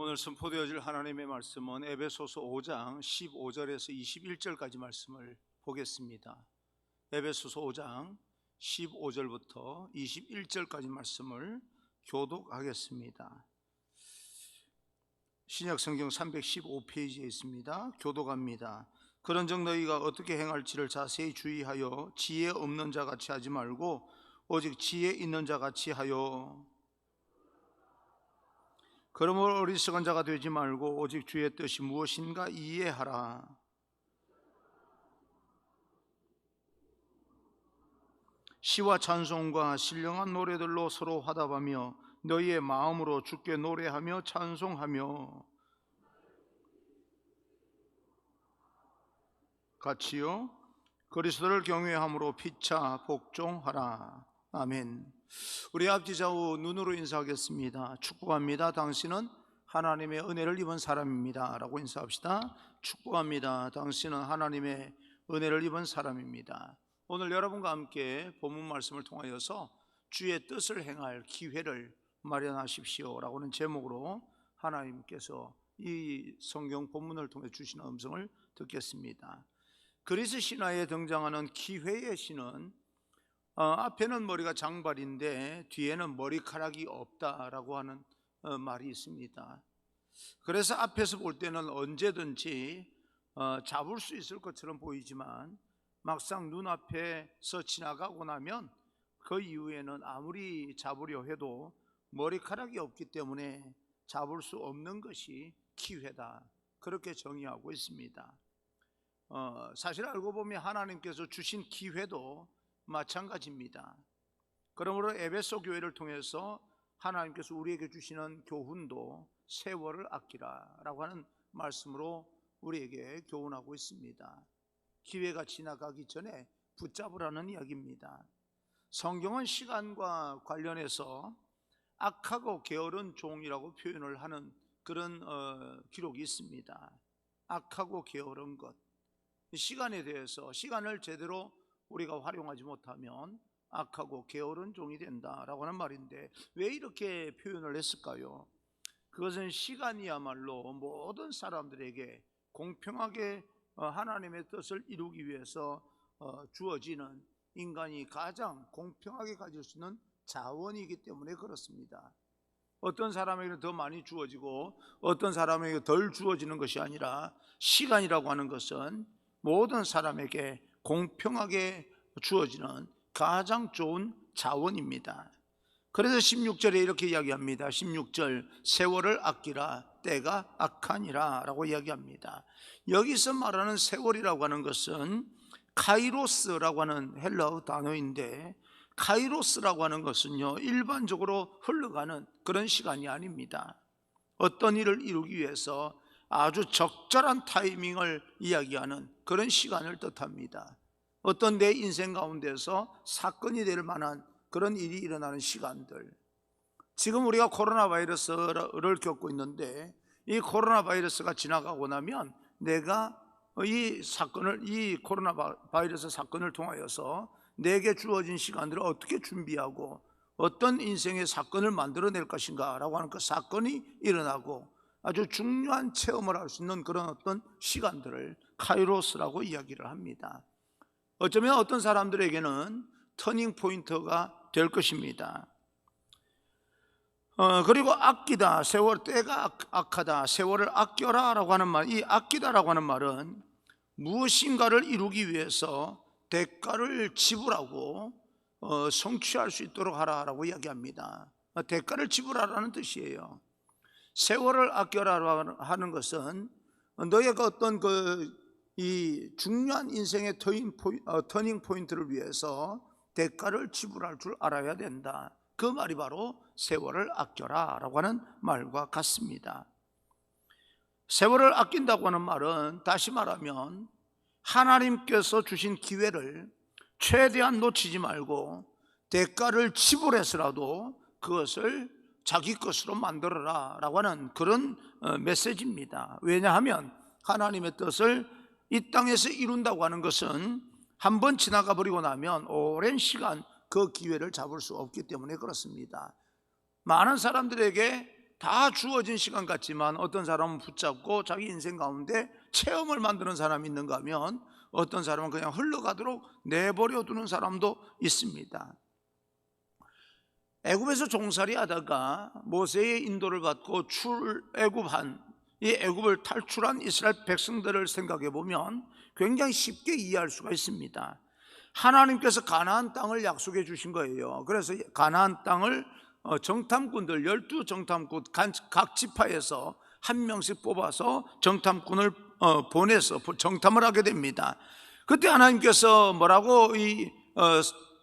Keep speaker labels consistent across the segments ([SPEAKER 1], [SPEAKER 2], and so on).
[SPEAKER 1] 오늘 선포되어질 하나님의 말씀은 에베소서 5장 15절에서 21절까지 말씀을 보겠습니다. 에베소서 5장 15절부터 21절까지 말씀을 교독하겠습니다. 신약성경 315페이지에 있습니다. 교독합니다. 그런즉 너희가 어떻게 행할지를 자세히 주의하여 지혜 없는 자같이 하지 말고 오직 지혜 있는 자같이 하여, 그러므로 어리석은 자가 되지 말고 오직 주의 뜻이 무엇인가 이해하라. 시와 찬송과 신령한 노래들로 서로 화답하며 너희의 마음으로 주께 노래하며 찬송하며 같이요 그리스도를 경외함으로 피차 복종하라. 아멘. 우리 앞뒤 좌우 눈으로 인사하겠습니다. 축복합니다. 당신은 하나님의 은혜를 입은 사람입니다 라고 인사합시다. 축복합니다. 당신은 하나님의 은혜를 입은 사람입니다. 오늘 여러분과 함께 본문 말씀을 통하여서 주의 뜻을 행할 기회를 마련하십시오 라고는 제목으로 하나님께서 이 성경 본문을 통해 주시는 음성을 듣겠습니다. 그리스 신화에 등장하는 기회의 신은 앞에는 머리가 장발인데 뒤에는 머리카락이 없다라고 하는 말이 있습니다. 그래서 앞에서 볼 때는 언제든지 잡을 수 있을 것처럼 보이지만 막상 눈앞에서 지나가고 나면 그 이후에는 아무리 잡으려 해도 머리카락이 없기 때문에 잡을 수 없는 것이 기회다, 그렇게 정의하고 있습니다. 사실 알고 보면 하나님께서 주신 기회도 마찬가지입니다. 그러므로 에베소 교회를 통해서 하나님께서 우리에게 주시는 교훈도 세월을 아끼라 라고 하는 말씀으로 우리에게 교훈하고 있습니다. 기회가 지나가기 전에 붙잡으라는 이야기입니다. 성경은 시간과 관련해서 악하고 게으른 종이라고 표현을 하는 그런 기록이 있습니다. 악하고 게으른 것, 시간에 대해서 시간을 제대로 우리가 활용하지 못하면 악하고 게으른 종이 된다라고 하는 말인데, 왜 이렇게 표현을 했을까요? 그것은 시간이야말로 모든 사람들에게 공평하게 하나님의 뜻을 이루기 위해서 주어지는, 인간이 가장 공평하게 가질 수 있는 자원이기 때문에 그렇습니다. 어떤 사람에게는 더 많이 주어지고 어떤 사람에게 덜 주어지는 것이 아니라, 시간이라고 하는 것은 모든 사람에게 공평하게 주어지는 가장 좋은 자원입니다. 그래서 16절에 이렇게 이야기합니다. 16절, 세월을 아끼라, 때가 악하니라 라고 이야기합니다. 여기서 말하는 세월이라고 하는 것은 카이로스라고 하는 헬라어 단어인데, 카이로스라고 하는 것은요, 일반적으로 흘러가는 그런 시간이 아닙니다. 어떤 일을 이루기 위해서 아주 적절한 타이밍을 이야기하는 그런 시간을 뜻합니다. 어떤 내 인생 가운데서 사건이 될 만한 그런 일이 일어나는 시간들, 지금 우리가 코로나 바이러스를 겪고 있는데, 이 코로나 바이러스가 지나가고 나면 내가 이 코로나 바이러스 사건을 통하여서 내게 주어진 시간들을 어떻게 준비하고 어떤 인생의 사건을 만들어낼 것인가 라고 하는 그 사건이 일어나고 아주 중요한 체험을 할 수 있는 그런 어떤 시간들을 카이로스라고 이야기를 합니다. 어쩌면 어떤 사람들에게는 터닝 포인트가 될 것입니다. 그리고 아끼다, 세월, 때가 악하다, 세월을 아껴라 라고 하는 말, 이 아끼다라고 하는 말은 무엇인가를 이루기 위해서 대가를 지불하고 성취할 수 있도록 하라라고 이야기합니다. 대가를 지불하라는 뜻이에요. 세월을 아껴라 하는 것은 너희가 어떤 이 중요한 인생의 터닝 포인트를 위해서 대가를 지불할 줄 알아야 된다. 그 말이 바로 세월을 아껴라 라고 하는 말과 같습니다. 세월을 아낀다고 하는 말은, 다시 말하면 하나님께서 주신 기회를 최대한 놓치지 말고 대가를 지불해서라도 그것을 자기 것으로 만들어라 라고 하는 그런 메시지입니다. 왜냐하면 하나님의 뜻을 이 땅에서 이룬다고 하는 것은 한번 지나가 버리고 나면 오랜 시간 그 기회를 잡을 수 없기 때문에 그렇습니다. 많은 사람들에게 다 주어진 시간 같지만 어떤 사람은 붙잡고 자기 인생 가운데 체험을 만드는 사람이 있는가 하면 어떤 사람은 그냥 흘러가도록 내버려 두는 사람도 있습니다. 애굽에서 종살이 하다가 모세의 인도를 받고 출애굽한 이 애굽을 탈출한 이스라엘 백성들을 생각해 보면 굉장히 쉽게 이해할 수가 있습니다. 하나님께서 가나안 땅을 약속해 주신 거예요. 그래서 가나안 땅을 정탐꾼들 12정탐꾼 각 지파에서 한 명씩 뽑아서 정탐꾼을 보내서 정탐을 하게 됩니다. 그때 하나님께서 뭐라고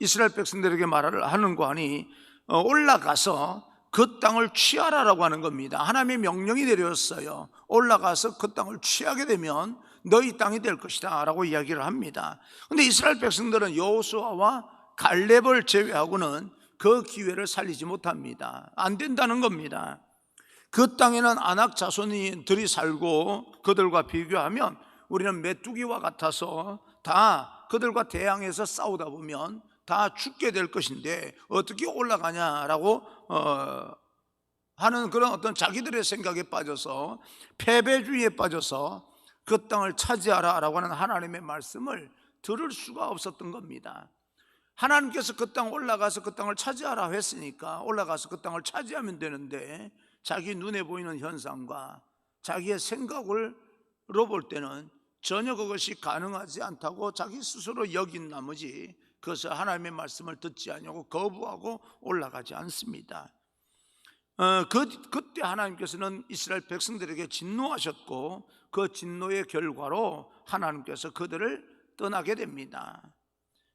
[SPEAKER 1] 이스라엘 백성들에게 말을 하는 거 아니, 올라가서 그 땅을 취하라라고 하는 겁니다. 하나님의 명령이 내렸어요. 올라가서 그 땅을 취하게 되면 너희 땅이 될 것이다 라고 이야기를 합니다. 그런데 이스라엘 백성들은 여호수아와 갈렙을 제외하고는 그 기회를 살리지 못합니다. 안 된다는 겁니다. 그 땅에는 아낙 자손들이 살고 그들과 비교하면 우리는 메뚜기와 같아서 다 그들과 대항해서 싸우다 보면 다 죽게 될 것인데 어떻게 올라가냐라고 하는 그런 어떤 자기들의 생각에 빠져서 패배주의에 빠져서 그 땅을 차지하라 라고 하는 하나님의 말씀을 들을 수가 없었던 겁니다. 하나님께서 그 땅 올라가서 그 땅을 차지하라 했으니까 올라가서 그 땅을 차지하면 되는데 자기 눈에 보이는 현상과 자기의 생각으로 볼 때는 전혀 그것이 가능하지 않다고 자기 스스로 여긴 나머지 그것을 하나님의 말씀을 듣지 않냐고 거부하고 올라가지 않습니다. 그때 하나님께서는 이스라엘 백성들에게 진노하셨고 그 진노의 결과로 하나님께서 그들을 떠나게 됩니다.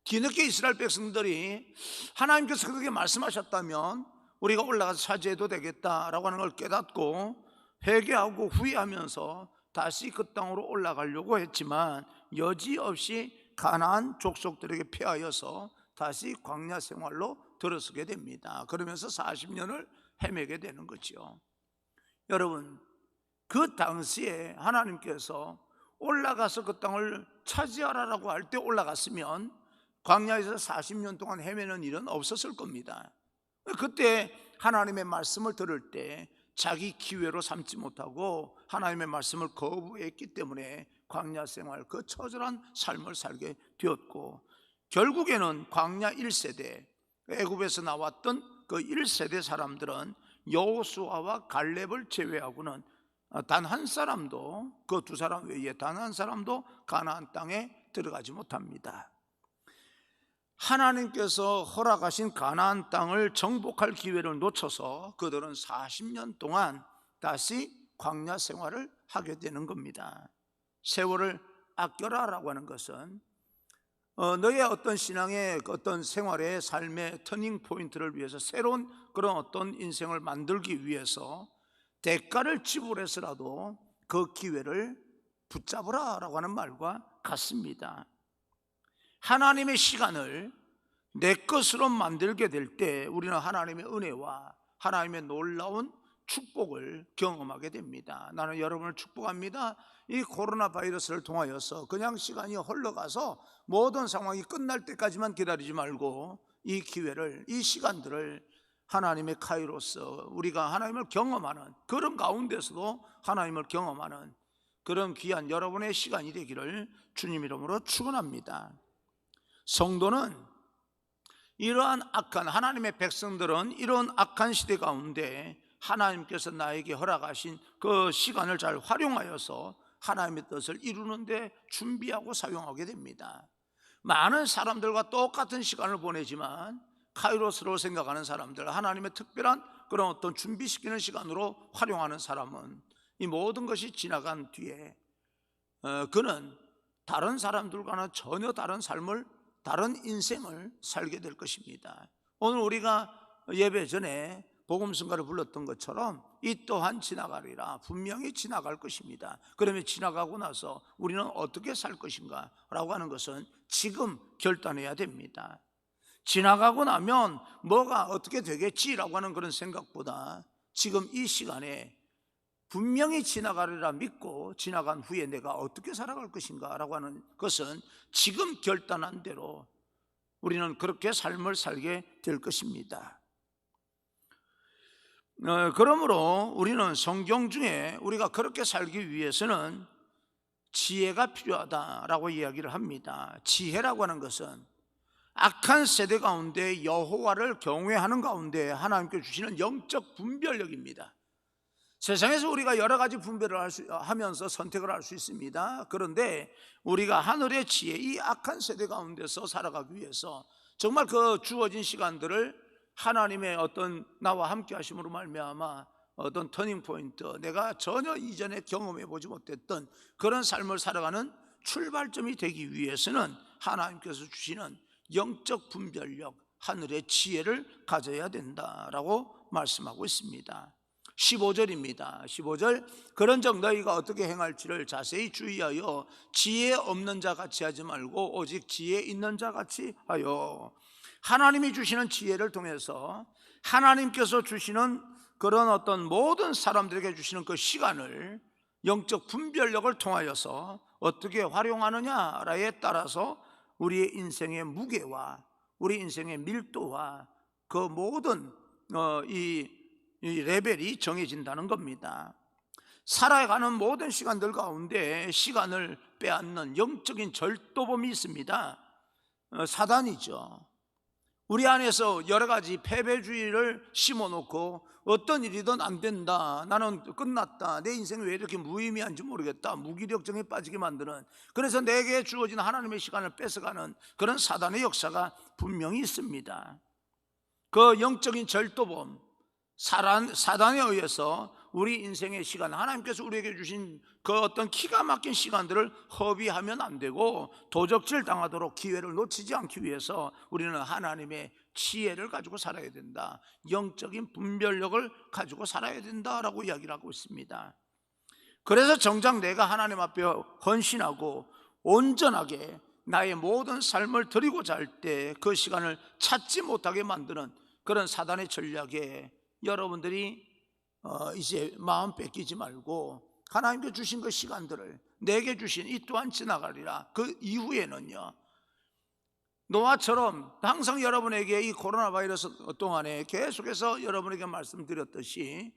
[SPEAKER 1] 뒤늦게 이스라엘 백성들이 하나님께서 그렇게 말씀하셨다면 우리가 올라가서 차지해도 되겠다라고 하는 걸 깨닫고 회개하고 후회하면서 다시 그 땅으로 올라가려고 했지만 여지없이 가나안 족속들에게 패하여서 다시 광야 생활로 들어서게 됩니다. 그러면서 40년을 헤매게 되는 거죠. 여러분, 그 당시에 하나님께서 올라가서 그 땅을 차지하라라고 할 때 올라갔으면 광야에서 40년 동안 헤매는 일은 없었을 겁니다. 그때 하나님의 말씀을 들을 때 자기 기회로 삼지 못하고 하나님의 말씀을 거부했기 때문에 광야 생활 그 처절한 삶을 살게 되었고 결국에는 광야 1세대 애굽에서 나왔던 그 1세대 사람들은 여호수아와 갈렙을 제외하고는 단 한 사람도 그 두 사람 외에 단 한 사람도 가나안 땅에 들어가지 못합니다. 하나님께서 허락하신 가나안 땅을 정복할 기회를 놓쳐서 그들은 40년 동안 다시 광야 생활을 하게 되는 겁니다. 세월을 아껴라라고 하는 것은 너의 어떤 신앙의 어떤 생활의 삶의 터닝 포인트를 위해서 새로운 그런 어떤 인생을 만들기 위해서 대가를 지불해서라도 그 기회를 붙잡으라라고 하는 말과 같습니다. 하나님의 시간을 내 것으로 만들게 될 때 우리는 하나님의 은혜와 하나님의 놀라운 축복을 경험하게 됩니다. 나는 여러분을 축복합니다. 이 코로나 바이러스를 통하여서 그냥 시간이 흘러가서 모든 상황이 끝날 때까지만 기다리지 말고 이 기회를, 이 시간들을 하나님의 카이로스, 우리가 하나님을 경험하는 그런 가운데서도 하나님을 경험하는 그런 귀한 여러분의 시간이 되기를 주님 이름으로 축원합니다. 성도는 이러한 악한, 하나님의 백성들은 이런 악한 시대 가운데 하나님께서 나에게 허락하신 그 시간을 잘 활용하여서 하나님의 뜻을 이루는데 준비하고 사용하게 됩니다. 많은 사람들과 똑같은 시간을 보내지만 카이로스로 생각하는 사람들, 하나님의 특별한 그런 어떤 준비시키는 시간으로 활용하는 사람은 이 모든 것이 지나간 뒤에 그는 다른 사람들과는 전혀 다른 삶을, 다른 인생을 살게 될 것입니다. 오늘 우리가 예배 전에 복음성가를 불렀던 것처럼 이 또한 지나가리라, 분명히 지나갈 것입니다. 그러면 지나가고 나서 우리는 어떻게 살 것인가 라고 하는 것은 지금 결단해야 됩니다. 지나가고 나면 뭐가 어떻게 되겠지라고 하는 그런 생각보다 지금 이 시간에 분명히 지나가리라 믿고 지나간 후에 내가 어떻게 살아갈 것인가 라고 하는 것은 지금 결단한 대로 우리는 그렇게 삶을 살게 될 것입니다. 그러므로 우리는 성경 중에 우리가 그렇게 살기 위해서는 지혜가 필요하다라고 이야기를 합니다. 지혜라고 하는 것은 악한 세대 가운데 여호와를 경외하는 가운데 하나님께 주시는 영적 분별력입니다. 세상에서 우리가 여러 가지 분별을 하면서 선택을 할 수 있습니다. 그런데 우리가 하늘의 지혜, 이 악한 세대 가운데서 살아가기 위해서 정말 그 주어진 시간들을 하나님의 어떤 나와 함께 하심으로 말미암아 어떤 터닝 포인트, 내가 전혀 이전에 경험해 보지 못했던 그런 삶을 살아가는 출발점이 되기 위해서는 하나님께서 주시는 영적 분별력, 하늘의 지혜를 가져야 된다라고 말씀하고 있습니다. 15절입니다. 15절, 그런즉 너희가 어떻게 행할지를 자세히 주의하여 지혜 없는 자 같이 하지 말고 오직 지혜 있는 자 같이 하여. 하나님이 주시는 지혜를 통해서 하나님께서 주시는 그런 어떤 모든 사람들에게 주시는 그 시간을 영적 분별력을 통하여서 어떻게 활용하느냐에 따라서 우리의 인생의 무게와 우리 인생의 밀도와 그 모든 이 레벨이 정해진다는 겁니다. 살아가는 모든 시간들 가운데 시간을 빼앗는 영적인 절도범이 있습니다. 사단이죠. 우리 안에서 여러 가지 패배주의를 심어놓고 어떤 일이든 안 된다, 나는 끝났다, 내 인생이 왜 이렇게 무의미한지 모르겠다, 무기력증에 빠지게 만드는, 그래서 내게 주어진 하나님의 시간을 뺏어가는 그런 사단의 역사가 분명히 있습니다. 그 영적인 절도범 사단에 의해서 우리 인생의 시간, 하나님께서 우리에게 주신 그 어떤 기가 막힌 시간들을 허비하면 안 되고 도적질 당하도록 기회를 놓치지 않기 위해서 우리는 하나님의 지혜를 가지고 살아야 된다, 영적인 분별력을 가지고 살아야 된다라고 이야기를 하고 있습니다. 그래서 정작 내가 하나님 앞에 헌신하고 온전하게 나의 모든 삶을 드리고자 할 때 그 시간을 찾지 못하게 만드는 그런 사단의 전략에 여러분들이 이제 마음 뺏기지 말고 하나님께 주신 그 시간들을, 내게 주신 이 또한 지나가리라. 그 이후에는요, 노아처럼 항상 여러분에게 이 코로나 바이러스 동안에 계속해서 여러분에게 말씀드렸듯이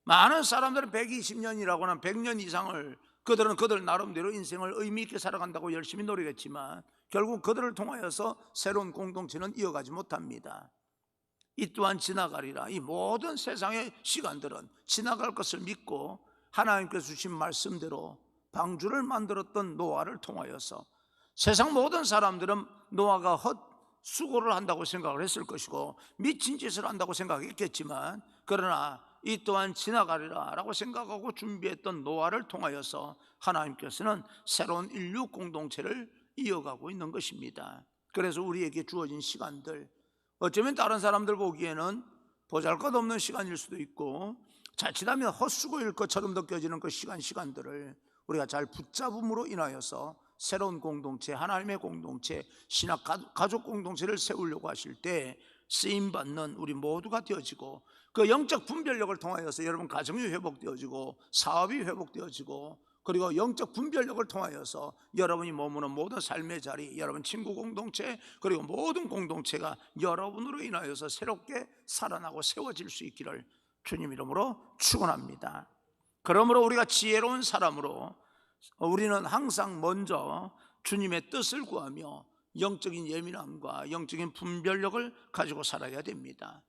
[SPEAKER 1] 많은 사람들은 120년이라고 하는 100년 이상을 그들은 그들 나름대로 인생을 의미 있게 살아간다고 열심히 노력했지만 결국 그들을 통하여서 새로운 공동체는 이어가지 못합니다. 이 또한 지나가리라. 이 모든 세상의 시간들은 지나갈 것을 믿고 하나님께서 주신 말씀대로 방주를 만들었던 노아를 통하여서 세상 모든 사람들은 노아가 헛수고를 한다고 생각을 했을 것이고 미친 짓을 한다고 생각했겠지만, 그러나 이 또한 지나가리라 라고 생각하고 준비했던 노아를 통하여서 하나님께서는 새로운 인류 공동체를 이어가고 있는 것입니다. 그래서 우리에게 주어진 시간들, 어쩌면 다른 사람들 보기에는 보잘것없는 시간일 수도 있고 자칫하면 헛수고일 것처럼 느껴지는 그 시간들을 우리가 잘 붙잡음으로 인하여서 새로운 공동체, 하나님의 공동체, 신학 가족 공동체를 세우려고 하실 때 쓰임받는 우리 모두가 되어지고, 그 영적 분별력을 통하여서 여러분 가정이 회복되어지고 사업이 회복되어지고, 그리고 영적 분별력을 통하여서 여러분이 머무는 모든 삶의 자리, 여러분 친구 공동체, 그리고 모든 공동체가 여러분으로 인하여서 새롭게 살아나고 세워질 수 있기를 주님 이름으로 축원합니다. 그러므로 우리가 지혜로운 사람으로 우리는 항상 먼저 주님의 뜻을 구하며 영적인 예민함과 영적인 분별력을 가지고 살아야 됩니다.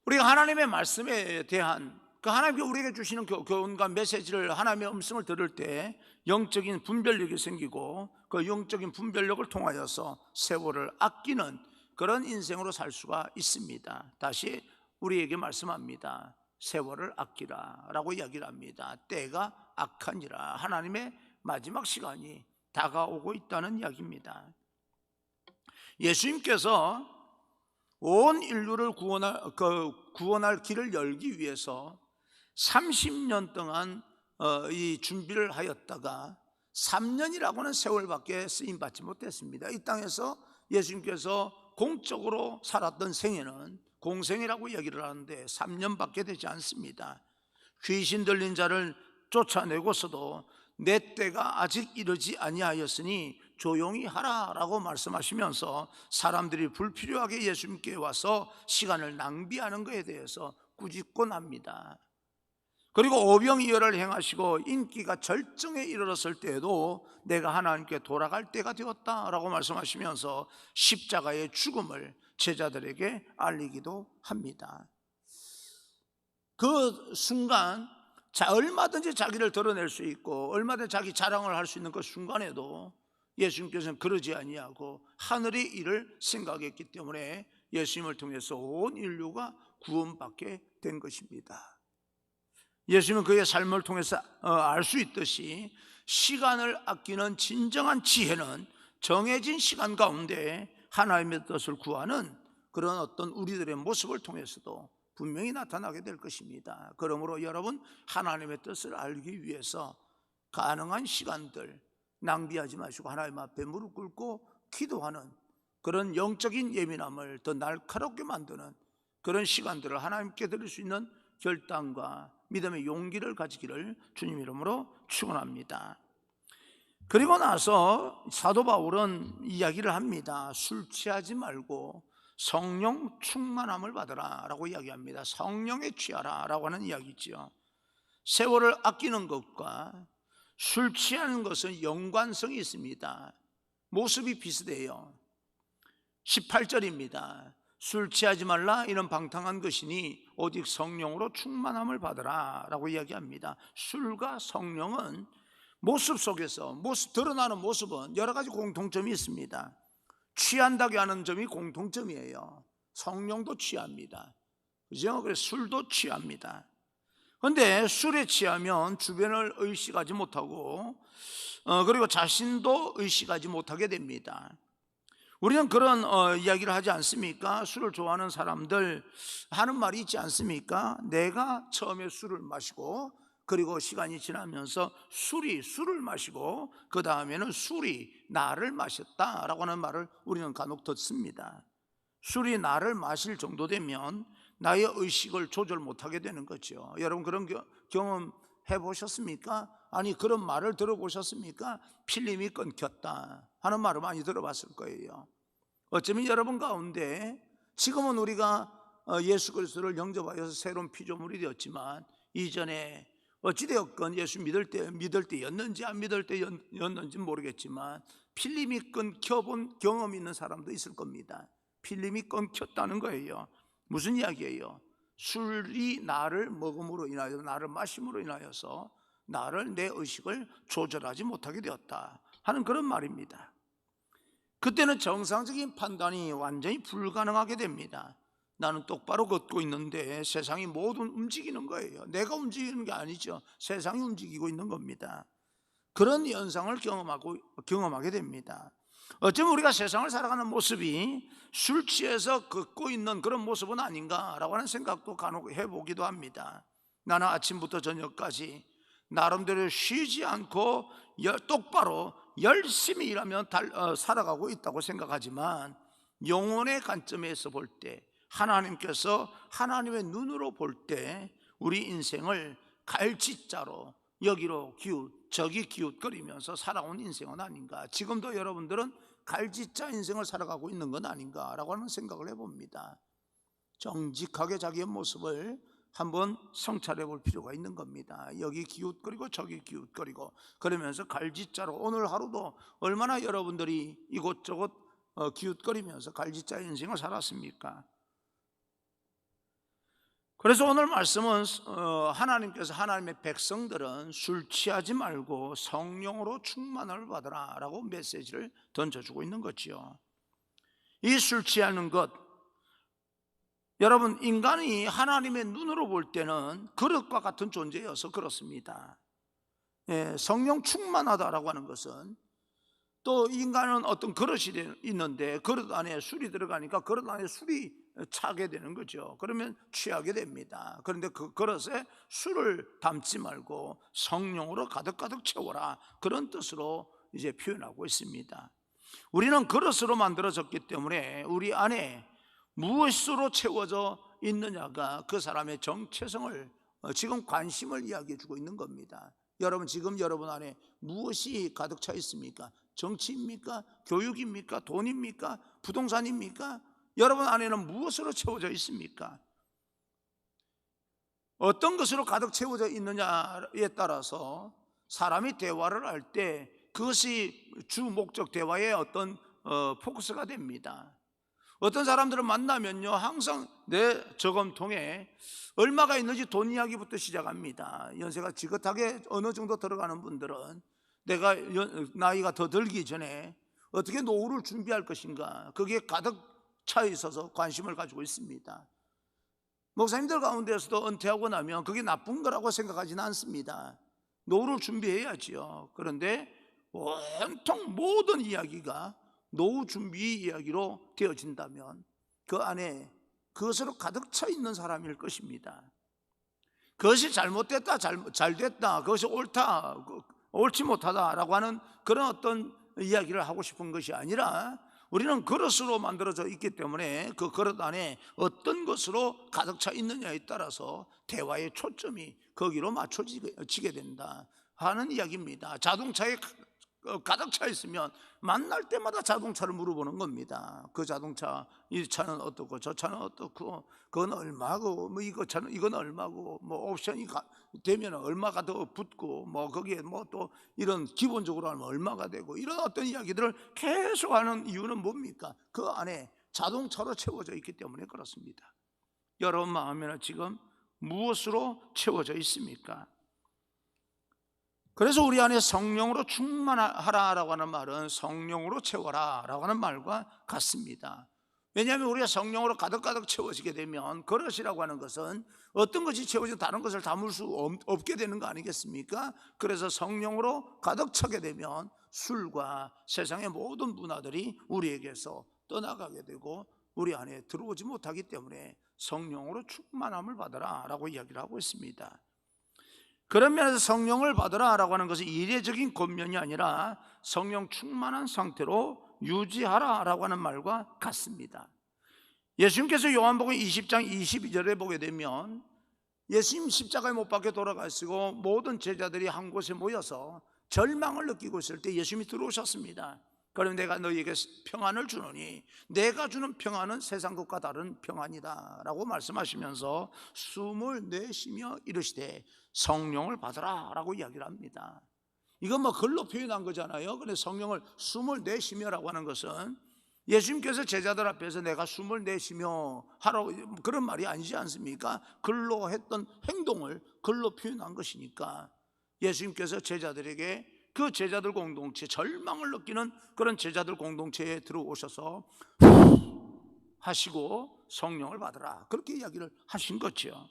[SPEAKER 1] 우리가 하나님의 말씀에 대한 그 하나님께 우리에게 주시는 교훈과 메시지를, 하나님의 음성을 들을 때 영적인 분별력이 생기고 그 영적인 분별력을 통하여서 세월을 아끼는 그런 인생으로 살 수가 있습니다. 다시 우리에게 말씀합니다. 세월을 아끼라 라고 이야기를 합니다. 때가 악하니라. 하나님의 마지막 시간이 다가오고 있다는 이야기입니다. 예수님께서 온 인류를 구원할 길을 열기 위해서 30년 동안 이 준비를 하였다가 3년이라고는 세월밖에 쓰임받지 못했습니다. 이 땅에서 예수님께서 공적으로 살았던 생애는 공생이라고 얘기를 하는데 3년밖에 되지 않습니다. 귀신 들린 자를 쫓아내고서도 내 때가 아직 이르지 아니하였으니 조용히 하라라고 말씀하시면서 사람들이 불필요하게 예수님께 와서 시간을 낭비하는 것에 대해서 꾸짖고 납니다. 그리고 오병이어를 행하시고 인기가 절정에 이르렀을 때에도 내가 하나님께 돌아갈 때가 되었다라고 말씀하시면서 십자가의 죽음을 제자들에게 알리기도 합니다. 그 순간 얼마든지 자기를 드러낼 수 있고 얼마든지 자기 자랑을 할 수 있는 그 순간에도 예수님께서는 그러지 아니하고 하늘의 일을 생각했기 때문에 예수님을 통해서 온 인류가 구원받게 된 것입니다. 예수님은 그의 삶을 통해서 알 수 있듯이 시간을 아끼는 진정한 지혜는 정해진 시간 가운데 하나님의 뜻을 구하는 그런 어떤 우리들의 모습을 통해서도 분명히 나타나게 될 것입니다. 그러므로 여러분, 하나님의 뜻을 알기 위해서 가능한 시간들 낭비하지 마시고 하나님 앞에 무릎 꿇고 기도하는 그런 영적인 예민함을 더 날카롭게 만드는 그런 시간들을 하나님께 드릴 수 있는 결단과 믿음의 용기를 가지기를 주님 이름으로 축원합니다. 그리고 나서 사도 바울은 이야기를 합니다. 술 취하지 말고 성령 충만함을 받으라 라고 이야기합니다. 성령에 취하라 라고 하는 이야기죠. 세월을 아끼는 것과 술 취하는 것은 연관성이 있습니다. 모습이 비슷해요. 18절입니다. 술 취하지 말라, 이런 방탕한 것이니 오직 성령으로 충만함을 받으라 라고 이야기합니다. 술과 성령은 모습 속에서 드러나는 모습은 여러 가지 공통점이 있습니다. 취한다고 하는 점이 공통점이에요. 성령도 취합니다. 그죠? 그래서 술도 취합니다. 그런데 술에 취하면 주변을 의식하지 못하고 그리고 자신도 의식하지 못하게 됩니다. 우리는 그런 이야기를 하지 않습니까? 술을 좋아하는 사람들 하는 말이 있지 않습니까? 내가 처음에 술을 마시고 그리고 시간이 지나면서 술을 마시고 그 다음에는 술이 나를 마셨다라고 하는 말을 우리는 간혹 듣습니다. 술이 나를 마실 정도 되면 나의 의식을 조절 못하게 되는 거죠. 여러분 그런 경험 해보셨습니까? 아니 그런 말을 들어보셨습니까? 필름이 끊겼다 하는 말을 많이 들어봤을 거예요. 어쩌면 여러분 가운데 지금은 우리가 예수 그리스도를 영접하여서 새로운 피조물이 되었지만 이전에 어찌되었건 예수 믿을 때였는지 안 믿을 때였는지 모르겠지만 필름이 끊겨본 경험이 있는 사람도 있을 겁니다. 필름이 끊겼다는 거예요. 무슨 이야기예요? 술이 나를 먹음으로 인하여 나를 마심으로 인하여서 나를 내 의식을 조절하지 못하게 되었다 하는 그런 말입니다. 그때는 정상적인 판단이 완전히 불가능하게 됩니다. 나는 똑바로 걷고 있는데 세상이 모두 움직이는 거예요. 내가 움직이는 게 아니죠. 세상이 움직이고 있는 겁니다. 그런 현상을 경험하게 됩니다. 어쩌면 우리가 세상을 살아가는 모습이 술 취해서 걷고 있는 그런 모습은 아닌가라고 하는 생각도 간혹 해보기도 합니다. 나는 아침부터 저녁까지 나름대로 쉬지 않고 똑바로 열심히 일하며 살아가고 있다고 생각하지만 영혼의 관점에서 볼 때 하나님께서 하나님의 눈으로 볼 때 우리 인생을 갈짓자로 여기로 저기 기웃거리면서 살아온 인생은 아닌가. 지금도 여러분들은 갈짓자 인생을 살아가고 있는 건 아닌가라고 하는 생각을 해봅니다. 정직하게 자기의 모습을 한번 성찰해 볼 필요가 있는 겁니다. 여기 기웃거리고 저기 기웃거리고 그러면서 갈짓자로 오늘 하루도 얼마나 여러분들이 이곳저곳 기웃거리면서 갈짓자 인생을 살았습니까? 그래서 오늘 말씀은 하나님께서 하나님의 백성들은 술 취하지 말고 성령으로 충만을 받으라 라고 메시지를 던져주고 있는 거죠. 이 술 취하는 것, 여러분 인간이 하나님의 눈으로 볼 때는 그릇과 같은 존재여서 그렇습니다. 성령 충만하다라고 하는 것은 또 인간은 어떤 그릇이 있는데 그릇 안에 술이 들어가니까 그릇 안에 술이 차게 되는 거죠. 그러면 취하게 됩니다. 그런데 그 그릇에 술을 담지 말고 성령으로 가득가득 채워라, 그런 뜻으로 이제 표현하고 있습니다. 우리는 그릇으로 만들어졌기 때문에 우리 안에 무엇으로 채워져 있느냐가 그 사람의 정체성을 지금 관심을 이야기해 주고 있는 겁니다. 여러분 지금 여러분 안에 무엇이 가득 차 있습니까? 정치입니까? 교육입니까? 돈입니까? 부동산입니까? 여러분 안에는 무엇으로 채워져 있습니까? 어떤 것으로 가득 채워져 있느냐에 따라서 사람이 대화를 할 때 그것이 주 목적 대화의 어떤 포커스가 됩니다. 어떤 사람들을 만나면요, 항상 내 저금통에 얼마가 있는지 돈 이야기부터 시작합니다. 연세가 지긋하게 어느 정도 들어가는 분들은 내가 나이가 더 들기 전에 어떻게 노후를 준비할 것인가, 거기에 가득 차 있어서 관심을 가지고 있습니다. 목사님들 가운데서도 은퇴하고 나면 그게 나쁜 거라고 생각하지는 않습니다. 노후를 준비해야지요. 그런데 온통 모든 이야기가 노후 준비 이야기로 되어진다면 그 안에 그것으로 가득 차 있는 사람일 것입니다. 그것이 잘못됐다, 잘 됐다, 그것이 옳다, 옳지 못하다라고 하는 그런 어떤 이야기를 하고 싶은 것이 아니라, 우리는 그릇으로 만들어져 있기 때문에 그 그릇 안에 어떤 것으로 가득 차 있느냐에 따라서 대화의 초점이 거기로 맞춰지게 된다 하는 이야기입니다. 자동차에 가득 차 있으면 만날 때마다 자동차를 물어보는 겁니다. 그 자동차, 이 차는 어떻고 저 차는 어떻고 그건 얼마고 뭐 이건 얼마고 뭐 옵션이 되면 얼마가 더 붙고 뭐 거기에 뭐 또 이런 기본적으로 하면 얼마가 되고, 이런 어떤 이야기들을 계속 하는 이유는 뭡니까? 그 안에 자동차로 채워져 있기 때문에 그렇습니다. 여러분 마음에는 지금 무엇으로 채워져 있습니까? 그래서 우리 안에 성령으로 충만하라라고 하는 말은 성령으로 채워라라고 하는 말과 같습니다. 왜냐하면 우리가 성령으로 가득가득 채워지게 되면 그릇이라고 하는 것은 어떤 것이 채워지고 다른 것을 담을 수 없게 되는 거 아니겠습니까? 그래서 성령으로 가득 차게 되면 술과 세상의 모든 문화들이 우리에게서 떠나가게 되고 우리 안에 들어오지 못하기 때문에 성령으로 충만함을 받으라 라고 이야기를 하고 있습니다. 그런 면에서 성령을 받으라 라고 하는 것은 이례적인 권면이 아니라 성령 충만한 상태로 유지하라 라고 하는 말과 같습니다. 예수님께서 요한복음 20장 22절에 보게 되면 예수님 십자가에 못 박혀 돌아가시고 모든 제자들이 한 곳에 모여서 절망을 느끼고 있을 때 예수님이 들어오셨습니다. 그럼 내가 너희에게 평안을 주노니 내가 주는 평안은 세상 것과 다른 평안이다 라고 말씀하시면서 숨을 내쉬며 이르시되 성령을 받으라 라고 이야기를 합니다. 이건 뭐 글로 표현한 거잖아요. 그런데 성령을 숨을 내쉬며 라고 하는 것은 예수님께서 제자들 앞에서 내가 숨을 내쉬며 하라고 그런 말이 아니지 않습니까? 글로 했던 행동을 글로 표현한 것이니까 예수님께서 제자들에게 그 제자들 공동체, 절망을 느끼는 그런 제자들 공동체에 들어오셔서 하시고 성령을 받으라 그렇게 이야기를 하신 거죠.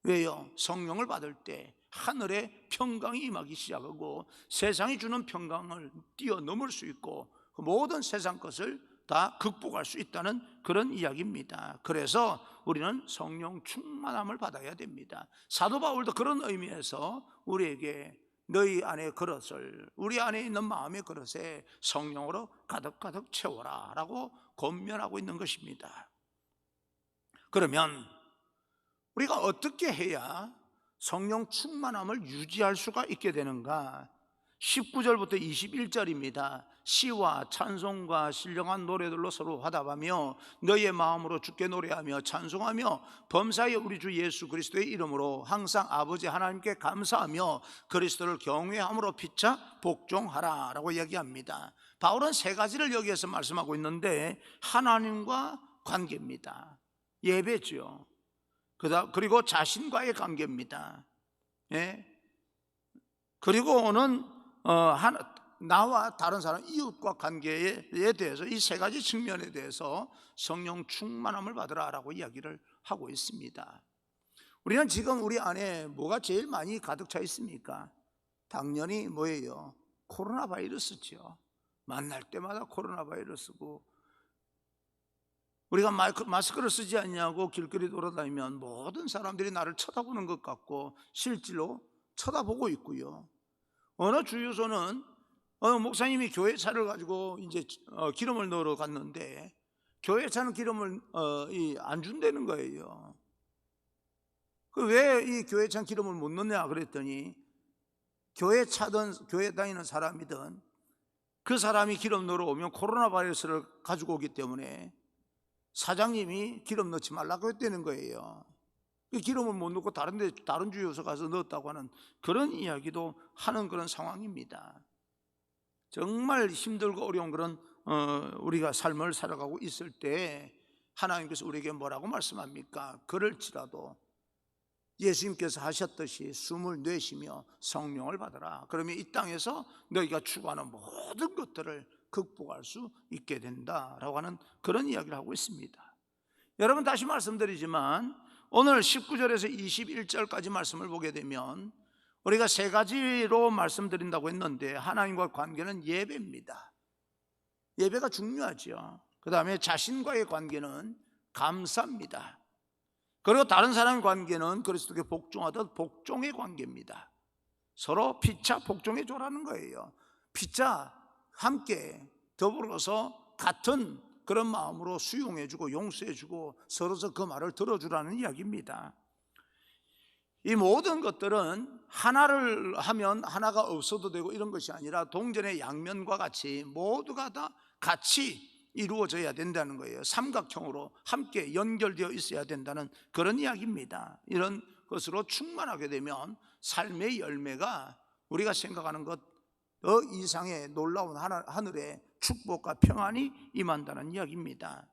[SPEAKER 1] 왜요? 성령을 받을 때 하늘의 평강이 임하기 시작하고 세상이 주는 평강을 뛰어넘을 수 있고 모든 세상 것을 다 극복할 수 있다는 그런 이야기입니다. 그래서 우리는 성령 충만함을 받아야 됩니다. 사도 바울도 그런 의미에서 우리에게 너희 안의 그릇을, 우리 안에 있는 마음의 그릇에 성령으로 가득가득 채워라 라고 권면하고 있는 것입니다. 그러면 우리가 어떻게 해야 성령 충만함을 유지할 수가 있게 되는가? 19절부터 21절입니다. 시와 찬송과 신령한 노래들로 서로 화답하며 너희의 마음으로 주께 노래하며 찬송하며 범사에 우리 주 예수 그리스도의 이름으로 항상 아버지 하나님께 감사하며 그리스도를 경외함으로 피차 복종하라 라고 이야기합니다. 바울은 세 가지를 여기에서 말씀하고 있는데 하나님과 관계입니다. 예배죠. 그리고 자신과의 관계입니다. 예? 그리고는 나와 다른 사람, 이웃과 관계에 대해서 이 세 가지 측면에 대해서 성령 충만함을 받으라 라고 이야기를 하고 있습니다. 우리는 지금 우리 안에 뭐가 제일 많이 가득 차 있습니까? 당연히 뭐예요? 코로나 바이러스죠. 만날 때마다 코로나 바이러스고, 우리가 마스크를 쓰지 않냐고 길거리 돌아다니면 모든 사람들이 나를 쳐다보는 것 같고 실제로 쳐다보고 있고요. 어느 주유소는 목사님이 교회 차를 가지고 이제 기름을 넣으러 갔는데 교회 차는 기름을 안 준다는 거예요. 왜 이 교회 차 기름을 못 넣냐 그랬더니 교회 차든 교회 다니는 사람이든 그 사람이 기름 넣으러 오면 코로나 바이러스를 가지고 오기 때문에 사장님이 기름 넣지 말라고 했다는 거예요. 그 기름을 못 넣고 다른 주유소 가서 넣었다고 하는 그런 이야기도 하는 그런 상황입니다. 정말 힘들고 어려운 그런 우리가 삶을 살아가고 있을 때 하나님께서 우리에게 뭐라고 말씀합니까? 그럴지라도 예수님께서 하셨듯이 숨을 내쉬며 성령을 받아라. 그러면 이 땅에서 너희가 추구하는 모든 것들을 극복할 수 있게 된다라고 하는 그런 이야기를 하고 있습니다. 여러분, 다시 말씀드리지만 오늘 19절에서 21절까지 말씀을 보게 되면 우리가 세 가지로 말씀드린다고 했는데, 하나님과 관계는 예배입니다. 예배가 중요하죠. 그 다음에 자신과의 관계는 감사입니다. 그리고 다른 사람의 관계는 그리스도께 복종하듯 복종의 관계입니다. 서로 피차 복종해 줘라는 거예요. 피차 함께 더불어서 같은 그런 마음으로 수용해 주고 용서해 주고 서로서 그 말을 들어주라는 이야기입니다. 이 모든 것들은 하나를 하면 하나가 없어도 되고 이런 것이 아니라 동전의 양면과 같이 모두가 다 같이 이루어져야 된다는 거예요. 삼각형으로 함께 연결되어 있어야 된다는 그런 이야기입니다. 이런 것으로 충만하게 되면 삶의 열매가 우리가 생각하는 것 더 이상의 놀라운 하늘의 축복과 평안이 임한다는 이야기입니다.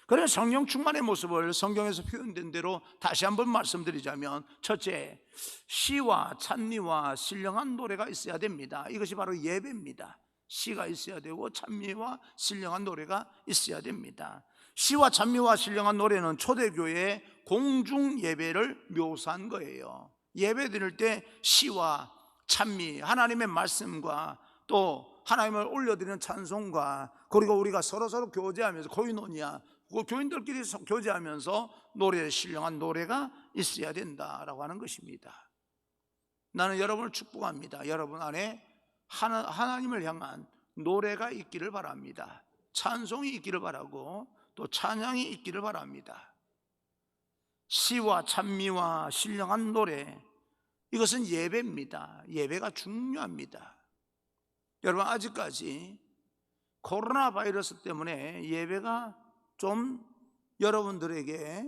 [SPEAKER 1] 그래서 성령 충만의 모습을 성경에서 표현된 대로 다시 한번 말씀드리자면, 첫째, 시와 찬미와 신령한 노래가 있어야 됩니다. 이것이 바로 예배입니다. 시가 있어야 되고 찬미와 신령한 노래가 있어야 됩니다. 시와 찬미와 신령한 노래는 초대교회의 공중 예배를 묘사한 거예요. 예배 드릴 때 시와 찬미, 하나님의 말씀과 또 하나님을 올려드리는 찬송과, 그리고 우리가 서로서로 교제하면서 코이노니아, 교인들끼리 교제하면서 신령한 노래가 있어야 된다라고 하는 것입니다. 나는 여러분을 축복합니다. 여러분 안에 하나님을 향한 노래가 있기를 바랍니다. 찬송이 있기를 바라고 또 찬양이 있기를 바랍니다. 시와 찬미와 신령한 노래, 이것은 예배입니다. 예배가 중요합니다. 여러분, 아직까지 코로나 바이러스 때문에 예배가 좀 여러분들에게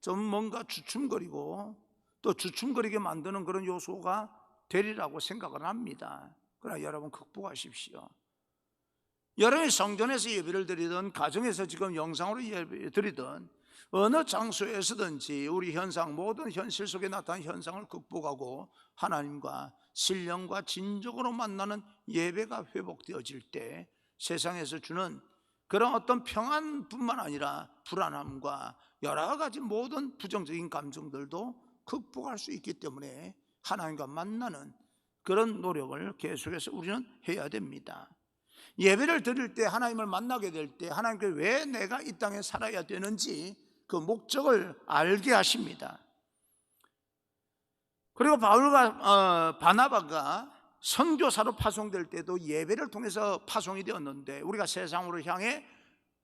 [SPEAKER 1] 좀 뭔가 주춤거리고 또 주춤거리게 만드는 그런 요소가 되리라고 생각을 합니다. 그러나 여러분, 극복하십시오. 여러분이 성전에서 예배를 드리든 가정에서 지금 영상으로 예배 드리든 어느 장소에서든지 우리 모든 현실 속에 나타난 현상을 극복하고 하나님과 신령과 진정으로 만나는 예배가 회복되어질 때 세상에서 주는 그런 어떤 평안뿐만 아니라 불안함과 여러 가지 모든 부정적인 감정들도 극복할 수 있기 때문에 하나님과 만나는 그런 노력을 계속해서 우리는 해야 됩니다. 예배를 드릴 때, 하나님을 만나게 될 때 하나님께 왜 내가 이 땅에 살아야 되는지 그 목적을 알게 하십니다. 그리고 바울과 바나바가 선교사로 파송될 때도 예배를 통해서 파송이 되었는데, 우리가 세상으로 향해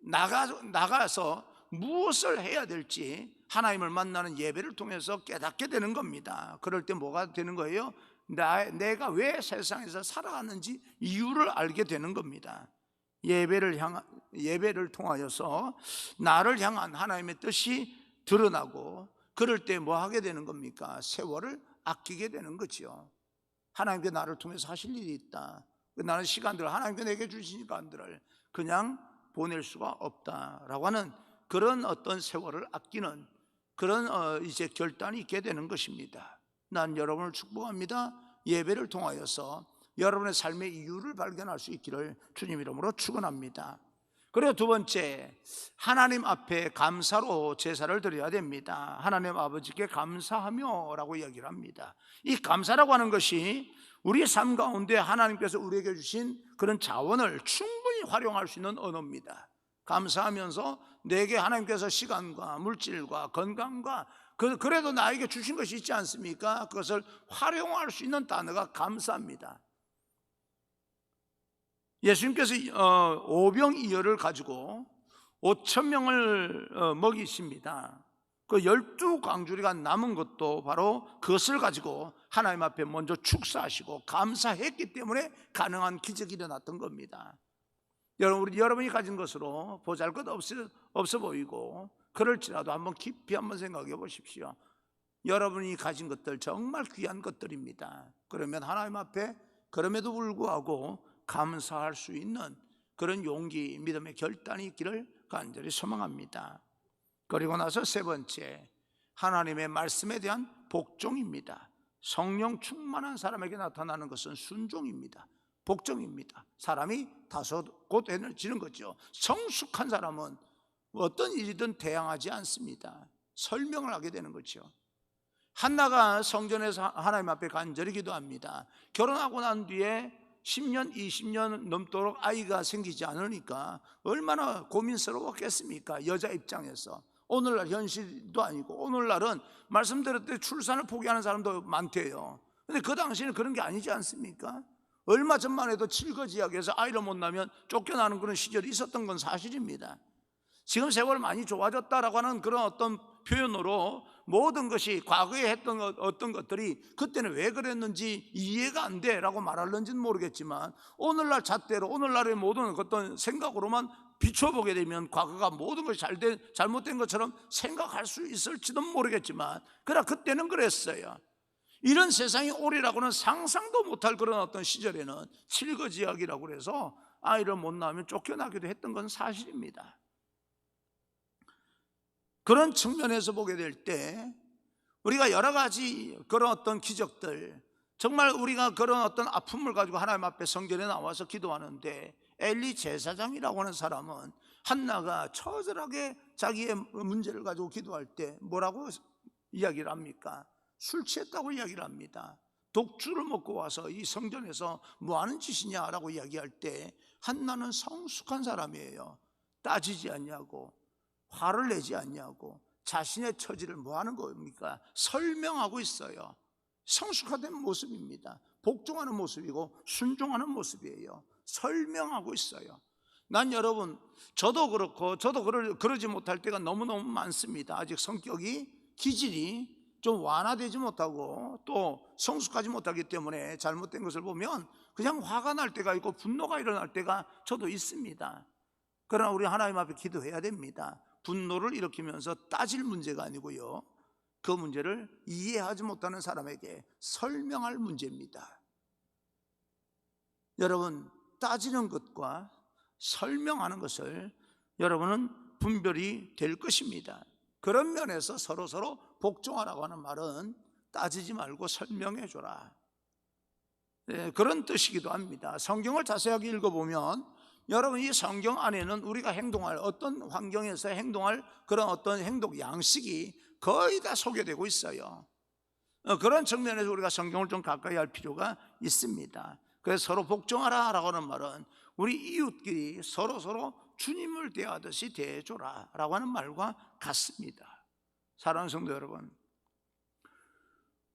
[SPEAKER 1] 나가서 무엇을 해야 될지 하나님을 만나는 예배를 통해서 깨닫게 되는 겁니다. 그럴 때 뭐가 되는 거예요? 내가 왜 세상에서 살아가는지 이유를 알게 되는 겁니다. 예배를 통하여서 나를 향한 하나님의 뜻이 드러나고, 그럴 때 뭐 하게 되는 겁니까? 세월을 아끼게 되는 거죠. 하나님께 나를 통해서 하실 일이 있다. 나는 시간들을, 하나님께 내게 주신 시간들을 그냥 보낼 수가 없다라고 하는 그런 어떤 세월을 아끼는 그런 이제 결단이 있게 되는 것입니다. 난 여러분을 축복합니다. 예배를 통하여서 여러분의 삶의 이유를 발견할 수 있기를 주님 이름으로 축원합니다. 그리고 두 번째, 하나님 앞에 감사로 제사를 드려야 됩니다. 하나님 아버지께 감사하며 라고 이야기를 합니다. 이 감사라고 하는 것이 우리의 삶 가운데 하나님께서 우리에게 주신 그런 자원을 충분히 활용할 수 있는 언어입니다. 감사하면서 내게 하나님께서 시간과 물질과 건강과 그래도 나에게 주신 것이 있지 않습니까? 그것을 활용할 수 있는 단어가 감사입니다. 예수님께서 오병이어를 가지고 5,000명을 먹이십니다. 그 12광주리가 남은 것도 바로 그것을 가지고 하나님 앞에 먼저 축사하시고 감사했기 때문에 가능한 기적이 일어났던 겁니다. 여러분이 가진 것으로 보잘것 없어 보이고 그럴지라도 한번 깊이 한번 생각해 보십시오. 여러분이 가진 것들 정말 귀한 것들입니다. 그러면 하나님 앞에 그럼에도 불구하고 감사할 수 있는 그런 용기, 믿음의 결단이 있기를 간절히 소망합니다. 그리고 나서 세 번째, 하나님의 말씀에 대한 복종입니다. 성령 충만한 사람에게 나타나는 것은 순종입니다. 복종입니다. 사람이 다소 곧해지는 거죠. 성숙한 사람은 어떤 일이든 대항하지 않습니다. 설명을 하게 되는 거죠. 한나가 성전에서 하나님 앞에 간절히 기도합니다. 결혼하고 난 뒤에 10년, 20년 넘도록 아이가 생기지 않으니까 얼마나 고민스러웠겠습니까? 여자 입장에서. 오늘날 현실도 아니고, 오늘날은 말씀드렸듯이 출산을 포기하는 사람도 많대요. 근데 그 당시에는 그런 게 아니지 않습니까? 얼마 전만 해도 칠거지약에서 아이를 못 낳으면 쫓겨나는 그런 시절이 있었던 건 사실입니다. 지금 세월 많이 좋아졌다라고 하는 그런 어떤 표현으로 모든 것이 과거에 했던 어떤 것들이 그때는 왜 그랬는지 이해가 안 돼라고 말하는지는 모르겠지만, 오늘날 잣대로 오늘날의 모든 어떤 생각으로만 비춰보게 되면 과거가 모든 것이 잘못된 것처럼 생각할 수 있을지도 모르겠지만, 그러나 그때는 그랬어요. 이런 세상이 오리라고는 상상도 못할 그런 어떤 시절에는 칠거지약이라고 해서 아이를 못 낳으면 쫓겨나기도 했던 건 사실입니다. 그런 측면에서 보게 될 때 우리가 여러 가지 그런 어떤 기적들, 정말 우리가 그런 어떤 아픔을 가지고 하나님 앞에 성전에 나와서 기도하는데, 엘리 제사장이라고 하는 사람은 한나가 처절하게 자기의 문제를 가지고 기도할 때 뭐라고 이야기를 합니까? 술 취했다고 이야기를 합니다. 독주를 먹고 와서 이 성전에서 뭐 하는 짓이냐라고 이야기할 때, 한나는 성숙한 사람이에요. 따지지 않냐고, 화를 내지 않냐고, 자신의 처지를 뭐 하는 겁니까? 설명하고 있어요. 성숙화된 모습입니다. 복종하는 모습이고 순종하는 모습이에요. 설명하고 있어요. 난 여러분, 저도 그렇고 저도 그러지 못할 때가 너무너무 많습니다. 아직 성격이, 기질이 좀 완화되지 못하고 또 성숙하지 못하기 때문에 잘못된 것을 보면 그냥 화가 날 때가 있고 분노가 일어날 때가 저도 있습니다. 그러나 우리 하나님 앞에 기도해야 됩니다. 분노를 일으키면서 따질 문제가 아니고요, 그 문제를 이해하지 못하는 사람에게 설명할 문제입니다. 여러분, 따지는 것과 설명하는 것을 여러분은 분별이 될 것입니다. 그런 면에서 서로 복종하라고 하는 말은 따지지 말고 설명해 줘라, 그런 뜻이기도 합니다. 성경을 자세하게 읽어보면 여러분, 이 성경 안에는 우리가 행동할, 어떤 환경에서 행동할 그런 어떤 행동 양식이 거의 다 소개되고 있어요. 그런 측면에서 우리가 성경을 좀 가까이 할 필요가 있습니다. 그래서 서로 복종하라라고 하는 말은 우리 이웃끼리 서로 주님을 대하듯이 대해줘라 라고 하는 말과 같습니다. 사랑하는 성도 여러분,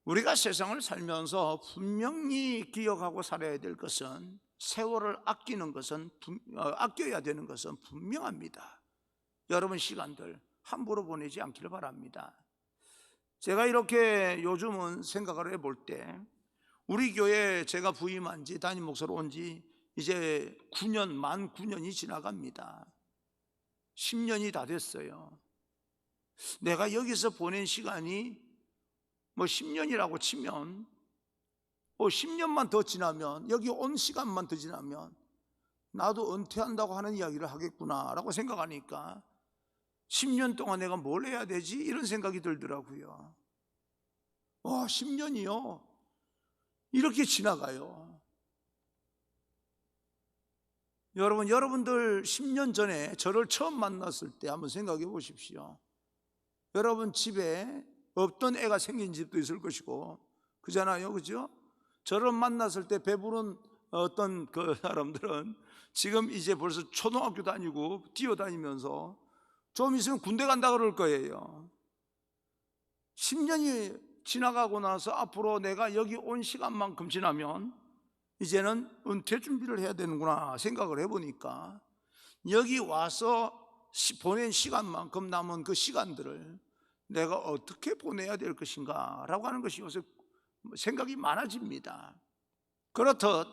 [SPEAKER 1] 우리가 세상을 살면서 분명히 기억하고 살아야 될 것은, 세월을 아껴야 되는 것은 분명합니다. 여러분 시간들 함부로 보내지 않기를 바랍니다. 제가 이렇게 요즘은 생각을 해볼 때, 우리 교회 제가 부임한 지, 담임 목사로 온 지 이제 만 9년이 지나갑니다. 10년이 다 됐어요. 내가 여기서 보낸 시간이 뭐 10년이라고 치면, 10년만 더 지나면, 여기 온 시간만 더 지나면 나도 은퇴한다고 하는 이야기를 하겠구나 라고 생각하니까 10년 동안 내가 뭘 해야 되지? 이런 생각이 들더라고요. 10년이요? 이렇게 지나가요. 여러분들 10년 전에 저를 처음 만났을 때 한번 생각해 보십시오. 여러분 집에 없던 애가 생긴 집도 있을 것이고 그잖아요, 그죠? 저를 만났을 때 배부른 어떤 그 사람들은 지금 이제 벌써 초등학교 다니고 뛰어다니면서 좀 있으면 군대 간다 그럴 거예요. 10년이 지나가고 나서 앞으로 내가 여기 온 시간만큼 지나면 이제는 은퇴 준비를 해야 되는구나 생각을 해보니까, 여기 와서 보낸 시간만큼 남은 그 시간들을 내가 어떻게 보내야 될 것인가 라고 하는 것이 요새 생각이 많아집니다. 그렇듯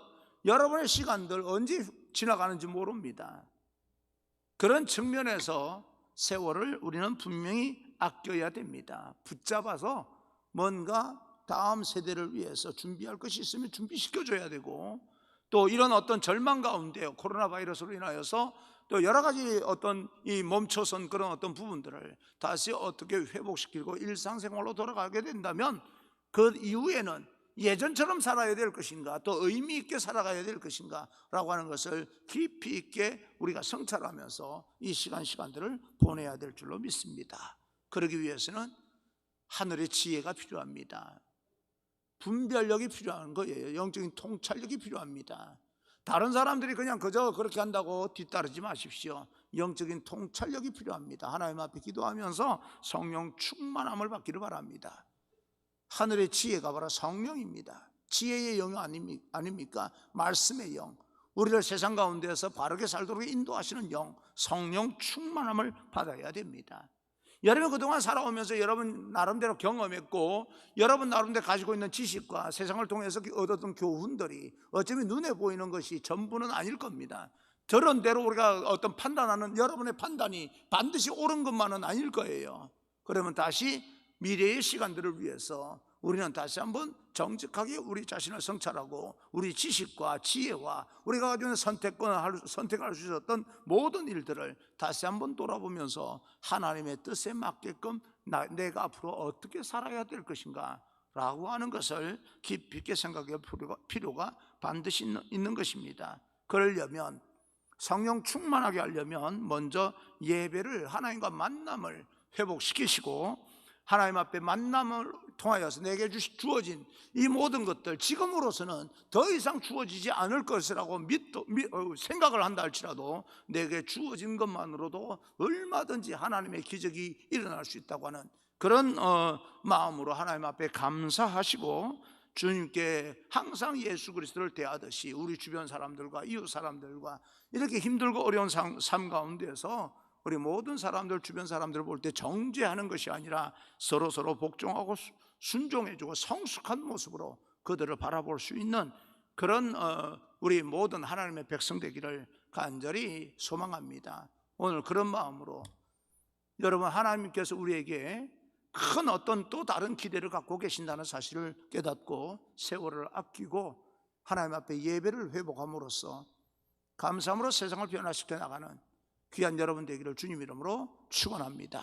[SPEAKER 1] 여러분의 시간들 언제 지나가는지 모릅니다. 그런 측면에서 세월을 우리는 분명히 아껴야 됩니다. 붙잡아서 뭔가 다음 세대를 위해서 준비할 것이 있으면 준비시켜줘야 되고, 또 이런 어떤 절망 가운데 코로나 바이러스로 인하여서 또 여러 가지 어떤 이 멈춰선 그런 어떤 부분들을 다시 어떻게 회복시키고 일상생활로 돌아가게 된다면 그 이후에는 예전처럼 살아야 될 것인가, 또 의미 있게 살아가야 될 것인가 라고 하는 것을 깊이 있게 우리가 성찰하면서 이 시간들을 보내야 될 줄로 믿습니다. 그러기 위해서는 하늘의 지혜가 필요합니다. 분별력이 필요한 거예요. 영적인 통찰력이 필요합니다. 다른 사람들이 그냥 그저 그렇게 한다고 뒤따르지 마십시오. 영적인 통찰력이 필요합니다. 하나님 앞에 기도하면서 성령 충만함을 받기를 바랍니다. 하늘의 지혜가 바로 성령입니다. 지혜의 영 아닙니까? 말씀의 영, 우리를 세상 가운데서 바르게 살도록 인도하시는 영, 성령 충만함을 받아야 됩니다. 여러분 그동안 살아오면서 여러분 나름대로 경험했고, 여러분 나름대로 가지고 있는 지식과 세상을 통해서 얻었던 교훈들이 어쩌면 눈에 보이는 것이 전부는 아닐 겁니다. 저런 대로 우리가 어떤 판단하는 여러분의 판단이 반드시 옳은 것만은 아닐 거예요. 그러면 다시 미래의 시간들을 위해서 우리는 다시 한번 정직하게 우리 자신을 성찰하고, 우리 지식과 지혜와 우리가 가지고 있는 선택할 수 있었던 모든 일들을 다시 한번 돌아보면서 하나님의 뜻에 맞게끔 내가 앞으로 어떻게 살아야 될 것인가 라고 하는 것을 깊이 있게 생각할 필요가 반드시 있는 것입니다. 그러려면, 성령 충만하게 하려면 먼저 예배를, 하나님과 만남을 회복시키시고, 하나님 앞에 만남을 통하여서 내게 주어진 이 모든 것들, 지금으로서는 더 이상 주어지지 않을 것이라고 생각을 한다 할지라도 내게 주어진 것만으로도 얼마든지 하나님의 기적이 일어날 수 있다고 하는 그런 마음으로 하나님 앞에 감사하시고, 주님께 항상 예수 그리스도를 대하듯이 우리 주변 사람들과 이웃 사람들과 이렇게 힘들고 어려운 삶 가운데서 우리 모든 사람들, 주변 사람들을 볼 때 정죄하는 것이 아니라 서로 복종하고 순종해주고 성숙한 모습으로 그들을 바라볼 수 있는 그런 우리 모든 하나님의 백성 되기를 간절히 소망합니다. 오늘 그런 마음으로 여러분, 하나님께서 우리에게 큰 어떤 또 다른 기대를 갖고 계신다는 사실을 깨닫고 세월을 아끼고 하나님 앞에 예배를 회복함으로써 감사함으로 세상을 변화시켜 나가는 귀한 여러분 되기를 주님 이름으로 축원합니다.